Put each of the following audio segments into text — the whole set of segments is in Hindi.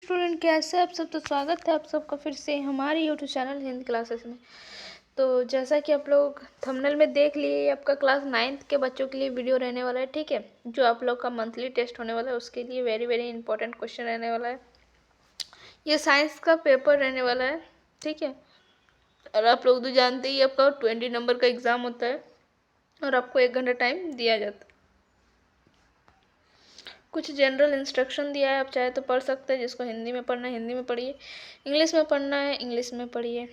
स्टूडेंट, कैसे आप सब। तो स्वागत है आप सबका फिर से हमारे यूट्यूब चैनल हिंदी क्लासेस में। तो जैसा कि आप लोग थंबनेल में देख लिए, ये आपका क्लास 9th के बच्चों के लिए वीडियो रहने वाला है। ठीक है, जो आप लोग का मंथली टेस्ट होने वाला है उसके लिए वेरी वेरी इंपॉर्टेंट क्वेश्चन रहने वाला है। ये साइंस का पेपर रहने वाला है। ठीक है, और आप लोग तो जानते ही आपका 20 नंबर का एग्ज़ाम होता है और आपको 1 घंटा टाइम दिया जाता है। कुछ जनरल इंस्ट्रक्शन दिया है, आप चाहे तो पढ़ सकते हैं। जिसको हिंदी में पढ़ना है हिंदी में पढ़िए, इंग्लिश में पढ़ना है इंग्लिश में पढ़िए।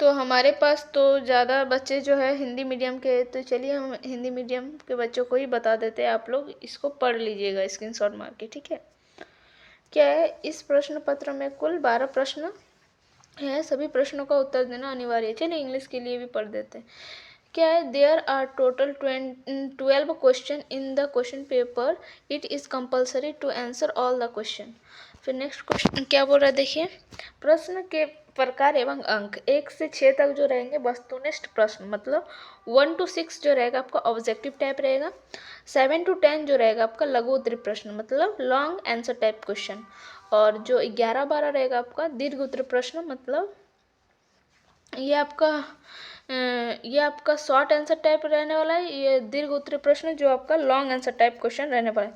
तो हमारे पास तो ज़्यादा बच्चे जो है हिंदी मीडियम के, तो चलिए हम हिंदी मीडियम के बच्चों को ही बता देते हैं। आप लोग इसको पढ़ लीजिएगा स्क्रीनशॉट मार के। ठीक है, क्या है, इस प्रश्न पत्र में कुल 12 प्रश्न है। सभी प्रश्नों का उत्तर देना अनिवार्य है। चलिए इंग्लिश के लिए भी पढ़ देते हैं। क्या है, there are total 12 question in the question paper. It is compulsory to answer all the question. फिर नेक्स्ट क्वेश्चन क्या बोल रहा है, देखिए। प्रश्न के प्रकार एवं अंक 1 से 6 तक जो रहेंगे वस्तुनिष्ठ प्रश्न, मतलब 1 to 6 जो रहेगा आपका ऑब्जेक्टिव टाइप रहेगा। 7 to 10 जो रहेगा आपका लघु उत्तरीय प्रश्न, मतलब लॉन्ग आंसर टाइप क्वेश्चन। और जो 11-12 रहेगा आपका दीर्घ उत्तरीय प्रश्न, मतलब ये आपका शॉर्ट आंसर टाइप रहने वाला है। ये दीर्घ उत्तरीय प्रश्न जो आपका लॉन्ग आंसर टाइप क्वेश्चन रहने वाला है।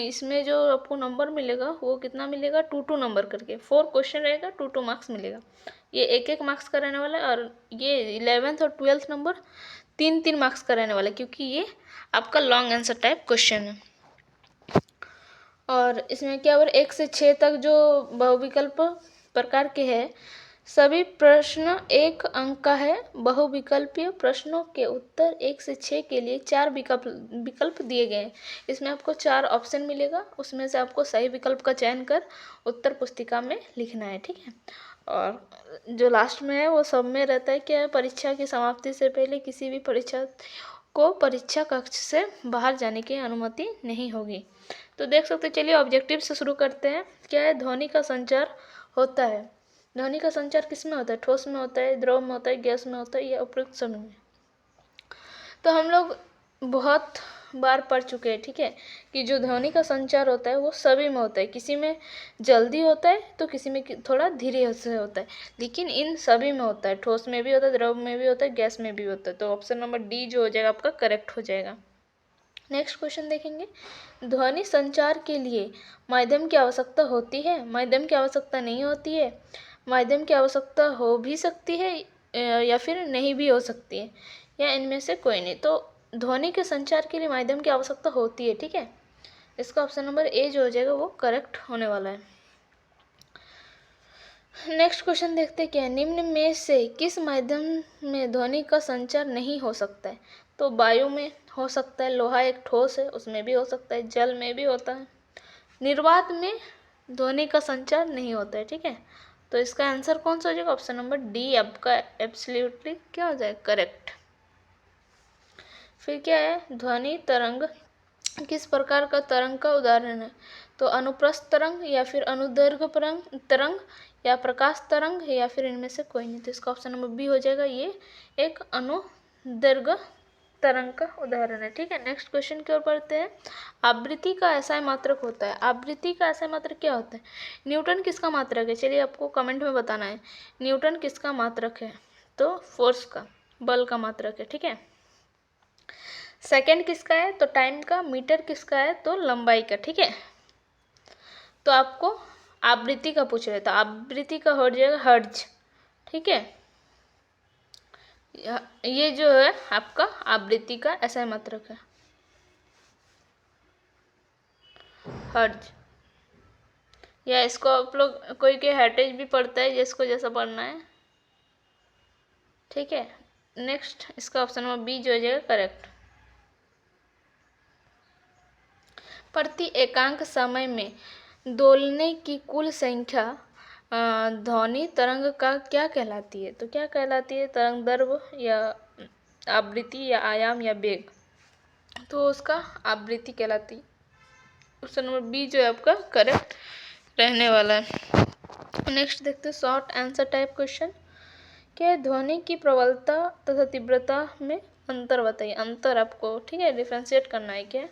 इसमें जो आपको नंबर मिलेगा वो कितना मिलेगा, 2 नंबर करके 4 क्वेश्चन रहेगा, 2 मार्क्स मिलेगा। ये 1 मार्क्स का रहने वाला है। और ये 11th और 12th नंबर 3 मार्क्स का रहने वाला है, क्योंकि ये आपका लॉन्ग आंसर टाइप क्वेश्चन है। और इसमें क्या और 1 से 6 तक जो बहुविकल्प प्रकार के हैं, सभी प्रश्न 1 अंक का है। बहुविकल्पीय प्रश्नों के उत्तर 1 से 6 के लिए 4 विकल्प दिए गए हैं। इसमें आपको 4 ऑप्शन मिलेगा, उसमें से आपको सही विकल्प का चयन कर उत्तर पुस्तिका में लिखना है। ठीक है, और जो लास्ट में है वो सब में रहता है। क्या है, परीक्षा की समाप्ति से पहले किसी भी परीक्षा को परीक्षा कक्ष से बाहर जाने की अनुमति नहीं होगी। तो देख सकते हैं। चलिए ऑब्जेक्टिव से शुरू करते हैं। क्या है, ध्वनि का संचार होता है। ध्वनि का संचार किस में होता है, ठोस में होता है, द्रव में होता है, गैस में होता है, या उपयुक्त समय में। तो हम लोग बहुत बार पढ़ चुके हैं। ठीक है, कि जो ध्वनि का संचार होता है वो सभी में होता है। किसी में जल्दी होता है तो किसी में थोड़ा धीरे से होता है, लेकिन इन सभी में होता है। ठोस में भी होता है, द्रव में भी होता है, गैस में भी होता है। तो ऑप्शन नंबर डी जो हो जाएगा आपका करेक्ट हो जाएगा। नेक्स्ट क्वेश्चन देखेंगे। ध्वनि संचार के लिए माध्यम की आवश्यकता होती है, माध्यम की आवश्यकता नहीं होती है, माध्यम की आवश्यकता हो भी सकती है या फिर नहीं भी हो सकती है, या इनमें से कोई नहीं। तो ध्वनि के संचार के लिए माध्यम की आवश्यकता होती है। ठीक है, इसका ऑप्शन नंबर ए जो हो जाएगा वो करेक्ट होने वाला है। नेक्स्ट क्वेश्चन देखते हैं। क्या निम्न में से किस माध्यम में ध्वनि का संचार नहीं हो सकता है। तो वायु में हो सकता है, लोहा एक ठोस है उसमें भी हो सकता है, जल में भी होता है। निर्वात में ध्वनि का संचार नहीं होता है। ठीक है, तो इसका आंसर कौन सा हो जाएगा, ऑप्शन नंबर डी आपका एब्सोल्युटली क्या हो जाएगा, करेक्ट। फिर क्या है, ध्वनि तरंग किस प्रकार का तरंग का उदाहरण है। तो अनुप्रस्थ तरंग, या फिर अनुदैर्घ्य तरंग, या प्रकाश तरंग, या फिर इनमें से कोई नहीं। तो इसका ऑप्शन नंबर बी हो जाएगा, ये एक अनुदैर्घ्य तरंग का उदाहरण है। ठीक है, नेक्स्ट क्वेश्चन की ओर बढ़ते हैं। आवृत्ति का ऐसा मात्रक होता है। आवृत्ति का ऐसा मात्रक क्या होता है। न्यूटन किसका मात्रक है, चलिए आपको कमेंट में बताना है। न्यूटन किसका मात्रक है, तो फोर्स का, बल का मात्रक है। ठीक है, सेकंड किसका है, तो टाइम का। मीटर किसका है, तो लंबाई का। ठीक है, तो आपको आवृत्ति का पूछ रहे, तो आवृत्ति का हो जाएगा हर्ट्ज। ठीक है, ये जो है आपका आवृत्ति का ऐसा मात्रक है, हर्ट्ज। या इसको आप लोग कोई के हर्टेज भी पढ़ता है, जिसको जैसा पढ़ना है। ठीक है, नेक्स्ट इसका ऑप्शन नंबर बी जो हो जाएगा करेक्ट। प्रति एकांक समय में दोलने की कुल संख्या ध्वनि तरंग का क्या कहलाती है। तो क्या कहलाती है, तरंग दैर्घ्य, या आवृत्ति, या आयाम, या वेग। तो उसका आवृत्ति कहलाती है। ऑप्शन नंबर बी जो है आपका करेक्ट रहने वाला है। नेक्स्ट देखते हैं शॉर्ट आंसर टाइप क्वेश्चन। क्या है, ध्वनि की प्रबलता तथा तीव्रता में अंतर बताइए। अंतर आपको, ठीक है, डिफ्रेंशिएट करना है। क्या,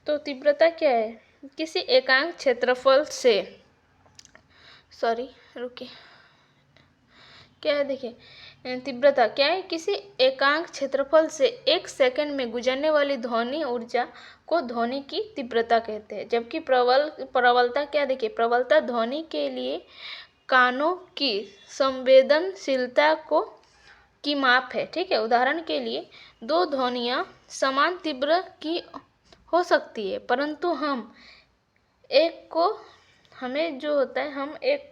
तो तीव्रता क्या है, किसी एकांक क्षेत्रफल से रुकिए, क्या है देखिए, तीव्रता क्या है, किसी एकांक क्षेत्रफल से 1 सेकंड में गुजरने वाली ध्वनि ऊर्जा को ध्वनि की तीव्रता कहते हैं। जबकि प्रबलता क्या, देखिए प्रबलता ध्वनि के लिए कानों की संवेदनशीलता की माप है। ठीक है, उदाहरण के लिए 2 ध्वनियाँ समान तीव्र की हो सकती है, परंतु हम एक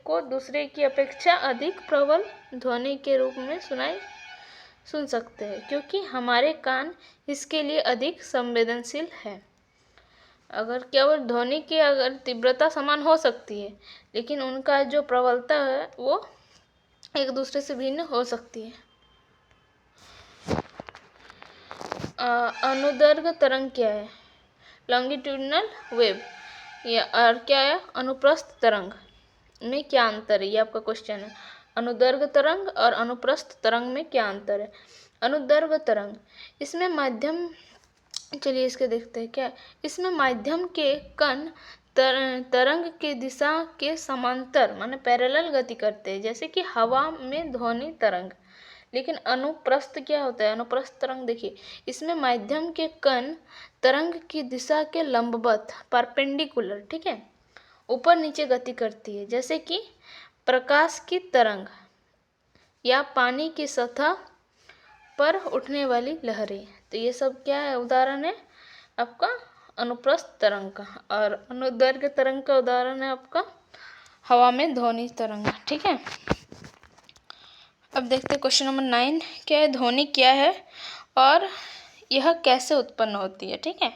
को दूसरे की अपेक्षा अधिक प्रबल ध्वनि के रूप में सुन सकते हैं, क्योंकि हमारे कान इसके लिए अधिक संवेदनशील है। अगर केवल ध्वनि की अगर तीव्रता समान हो सकती है, लेकिन उनका जो प्रबलता है वो एक दूसरे से भिन्न हो सकती है। अनुदैर्घ्य तरंग क्या है, लॉन्गिट्यूडिनल वेव, या और क्या है, अनुप्रस्थ तरंग में क्या अंतर है, ये आपका क्वेश्चन है। अनुदैर्घ्य तरंग और अनुप्रस्थ तरंग में क्या अंतर है। अनुदैर्घ्य तरंग, इसमें माध्यम, चलिए इसके देखते हैं क्या, इसमें माध्यम के कण तरंग के दिशा के समांतर माने पैरेलल गति करते हैं, जैसे कि हवा में ध्वनि तरंग। लेकिन अनुप्रस्थ क्या होता है, अनुप्रस्थ तरंग देखिए, इसमें माध्यम के कण तरंग की दिशा के लंबवत परपेंडिकुलर, ठीक है, ऊपर नीचे गति करती है, जैसे कि प्रकाश की तरंग या पानी की सतह पर उठने वाली लहरें। तो ये सब क्या है, उदाहरण है आपका अनुप्रस्थ तरंग का। और अनुदैर्घ्य तरंग का उदाहरण है आपका हवा में ध्वनि तरंग। ठीक है, अब देखते हैं क्वेश्चन नंबर 9, क्या है, ध्वनि क्या है और यह कैसे उत्पन्न होती है। ठीक है,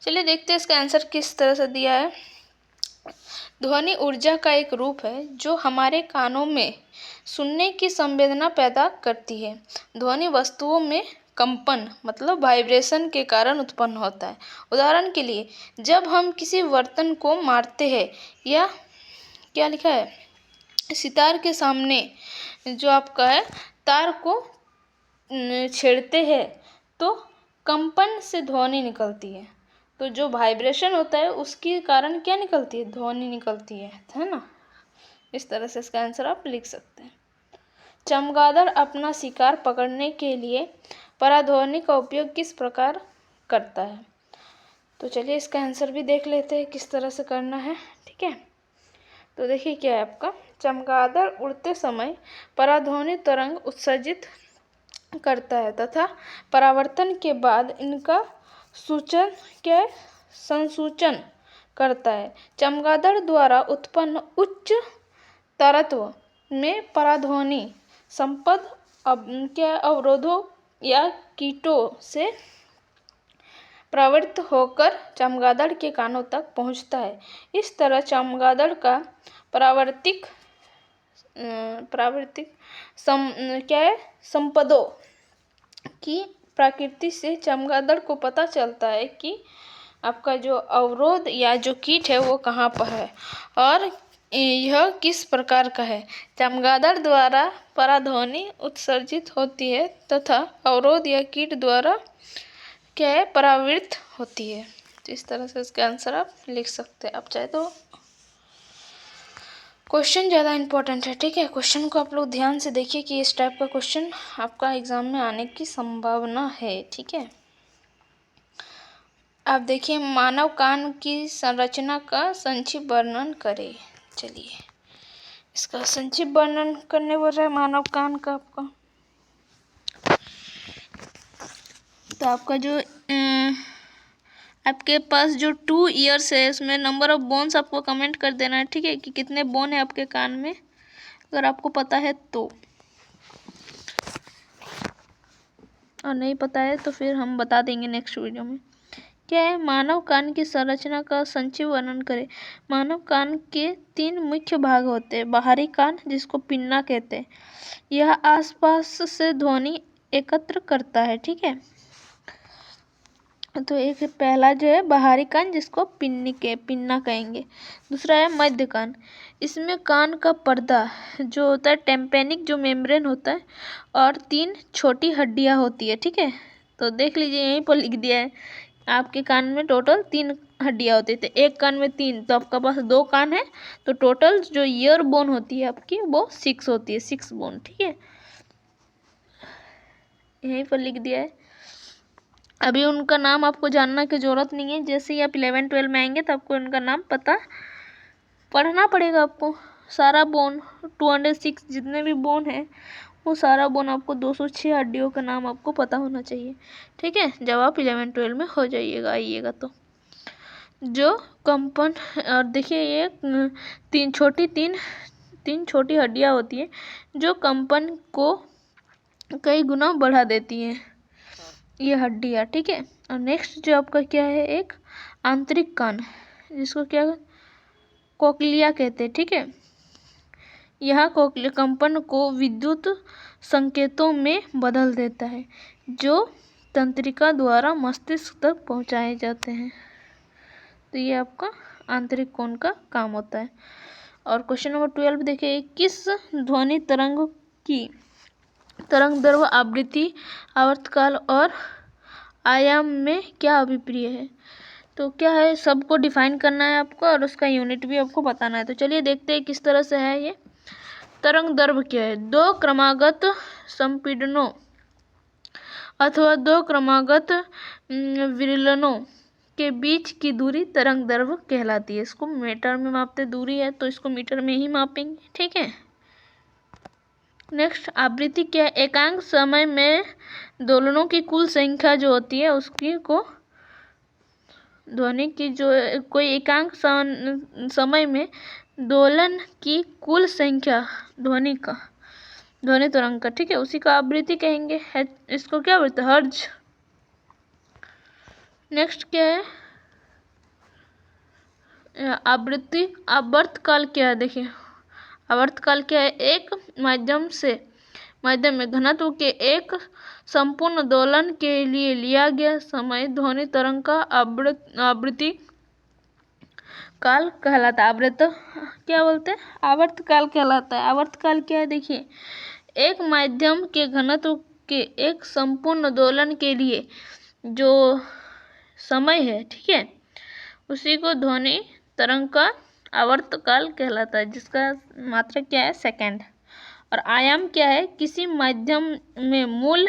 चलिए देखते हैं इसका आंसर किस तरह से दिया है। ध्वनि ऊर्जा का एक रूप है जो हमारे कानों में सुनने की संवेदना पैदा करती है। ध्वनि वस्तुओं में कंपन मतलब वाइब्रेशन के कारण उत्पन्न होता है। उदाहरण के लिए, जब हम किसी बर्तन को मारते हैं या क्या लिखा है, सितार के सामने जो आपका है तार को छेड़ते हैं तो कंपन से ध्वनि निकलती है। तो जो वाइब्रेशन होता है उसके कारण क्या निकलती है, ध्वनि निकलती है ना। इस तरह से इसका आंसर आप लिख सकते हैं। चमगादड़ अपना शिकार पकड़ने के लिए पराध्वनि का उपयोग किस प्रकार करता है। तो चलिए इसका आंसर भी देख लेते हैं किस तरह से करना है। ठीक है, तो देखिए क्या है आपका, चमगादड़ उड़ते समय पराध्वनि तरंग उत्सर्जित करता है तथा परावर्तन के बाद इनका संसूचन करता है। चमगादड़ द्वारा उत्पन्न उच्च तरत्व में पराध्वनि संपद अवरोधों या कीटों से प्रवृत्त होकर चमगादड़ के कानों तक पहुंचता है। इस तरह चमगादड़ का प्रावर्तिक संपदों की प्रकृति से चमगादड़ को पता चलता है कि आपका जो अवरोध या जो कीट है वो कहाँ पर है और यह किस प्रकार का है। चमगादड़ द्वारा पराध्वनि उत्सर्जित होती है तथा अवरोध या कीट द्वारा क्या है, परावृत्त होती है। तो इस तरह से इसका आंसर आप लिख सकते हैं। आप चाहे तो क्वेश्चन ज़्यादा इम्पोर्टेंट है। ठीक है, क्वेश्चन को आप लोग ध्यान से देखिए कि इस टाइप का क्वेश्चन आपका एग्जाम में आने की संभावना है। ठीक है, आप देखिए, मानव कान की संरचना का संक्षिप्त वर्णन करें। चलिए इसका संक्षिप्त वर्णन करने बोल रहा है मानव कान का आपका। तो आपका जो आपके पास जो 2 ईयर्स है उसमें नंबर ऑफ बोन्स आपको कमेंट कर देना है। ठीक है, कि कितने बोन है आपके कान में, अगर आपको पता है तो, और नहीं पता है तो फिर हम बता देंगे नेक्स्ट वीडियो में। क्या है, मानव कान की संरचना का संक्षिप्त वर्णन करें। मानव कान के 3 मुख्य भाग होते हैं। बाहरी कान जिसको पिन्ना कहते हैं, यह आसपास से ध्वनि एकत्र करता है। ठीक है, तो एक पहला जो है बाहरी कान जिसको पिन्ना कहेंगे। दूसरा है मध्य कान, इसमें कान का पर्दा जो होता है टेम्पेनिक जो मेम्ब्रेन होता है और 3 छोटी हड्डियां होती है। ठीक है, तो देख लीजिए यहीं पर लिख दिया है आपके कान में टोटल 3 हड्डियाँ होती है, तो एक कान में 3, तो आपके पास 2 कान है, तो टोटल जो ईयर बोन होती है आपकी वो 6 होती है, 6 बोन। ठीक है, यहीं पर लिख दिया है। अभी उनका नाम आपको जानना की जरूरत नहीं है, जैसे ही आप 11-12 में आएंगे तो आपको उनका नाम पढ़ना पड़ेगा आपको। सारा बोन 206 जितने भी बोन है वो सारा बोन आपको 206 हड्डियों का नाम आपको पता होना चाहिए। ठीक है, जब आप 11-12 में हो जाइएगा आइएगा तो जो कंपन, और देखिए ये तीन छोटी हड्डियाँ होती है जो कंपन को कई गुना बढ़ा देती हैं, ये हड्डियाँ। ठीक है, और नेक्स्ट जो आपका क्या है, एक आंतरिक कान, जिसको क्या कोक्लिया कहते हैं। ठीक है, यह कोक्लिया कंपन को विद्युत संकेतों में बदल देता है जो तंत्रिका द्वारा मस्तिष्क तक पहुंचाए जाते हैं। तो ये आपका आंतरिक कोण का काम होता है। और क्वेश्चन नंबर 12 देखिए, किस ध्वनि तरंग की तरंगदैर्घ्य, आवृत्ति, आवर्तकाल और आयाम में क्या अभिप्राय है? तो क्या है, सबको डिफाइन करना है आपको और उसका यूनिट भी आपको बताना है। तो चलिए देखते हैं किस तरह से है ये। तरंगदैर्घ्य क्या है, 2 क्रमागत संपीड़नों अथवा 2 क्रमागत विरलनों के बीच की दूरी तरंगदैर्घ्य कहलाती है। इसको मीटर में मापते, दूरी है तो इसको मीटर में ही मापेंगे। ठीक है, नेक्स्ट आवृत्ति क्या है, एकांक समय में दोलनों की कुल संख्या जो होती है उसकी को ध्वनि की जो कोई एकांक समय में दोलन की कुल संख्या ध्वनि तरंग का, ठीक है, उसी का आवृत्ति कहेंगे। इसको क्या बोलते हैं, हर्ज। नेक्स्ट क्या है, आवृत्ति। आवर्तकाल क्या है, देखिए आवर्तकाल क्या है, एक माध्यम में घनत्व के एक संपूर्ण दोलन के लिए लिया गया समय ध्वनि तरंग का आवृत्ति काल कहलाता है। क्या बोलते हैं, आवर्तकाल कहलाता है। आवर्तकाल क्या है, देखिए एक माध्यम के घनत्व के एक संपूर्ण दोलन के लिए जो समय है, ठीक है, उसी को ध्वनि तरंग का आवर्तकाल कहलाता है, जिसका मात्रा क्या है, सेकंड। और आयाम क्या है, किसी माध्यम में मूल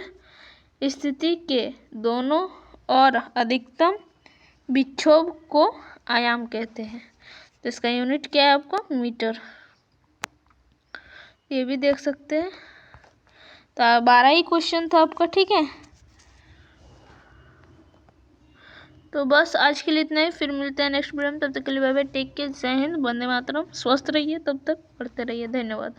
स्थिति के दोनों और अधिकतम विक्षोभ को आयाम कहते हैं। तो इसका यूनिट क्या है आपको, मीटर। ये भी देख सकते हैं। तो 12 ही क्वेश्चन था आपका। ठीक है, तो बस आज के लिए इतना ही, फिर मिलते हैं नेक्स्ट वीडियो में। तब तक के लिए बाय बाय, टेक केयर, जय हिंद, वंदे मातरम। स्वस्थ रहिए, तब तक पढ़ते रहिए। धन्यवाद।